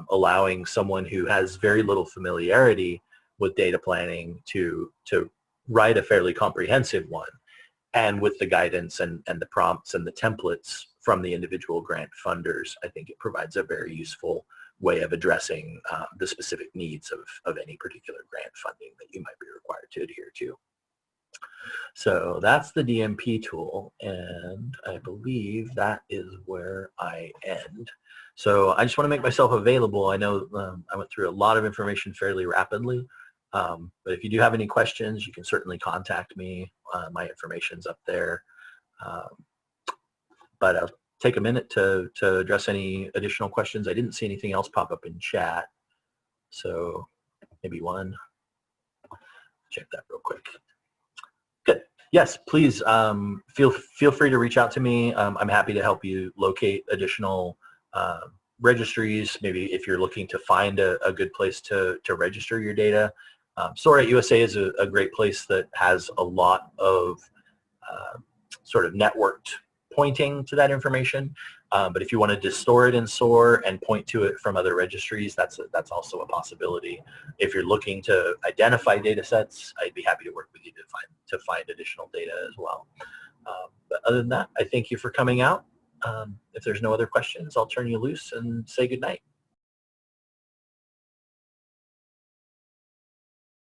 allowing someone who has very little familiarity with data planning to write a fairly comprehensive one. And with the guidance and the prompts and the templates from the individual grant funders, I think it provides a very useful way of addressing the specific needs of any particular grant funding that you might be required to adhere to. So that's the DMP tool, and I believe that is where I end. So I just want to make myself available. I know I went through a lot of information fairly rapidly, but if you do have any questions, you can certainly contact me my information's up there. But I'll take a minute to address any additional questions. I didn't see anything else pop up in chat, so maybe one. Check that real quick. Good. Yes, please feel free to reach out to me. I'm happy to help you locate additional registries. Maybe if you're looking to find a good place to register your data. SOAR USA is a great place that has a lot of sort of networked pointing to that information. But if you wanted to store it in SOAR and point to it from other registries, that's also a possibility. If you're looking to identify data sets, I'd be happy to work with you to find additional data as well. But other than that, I thank you for coming out. If there's no other questions, I'll turn you loose and say good night.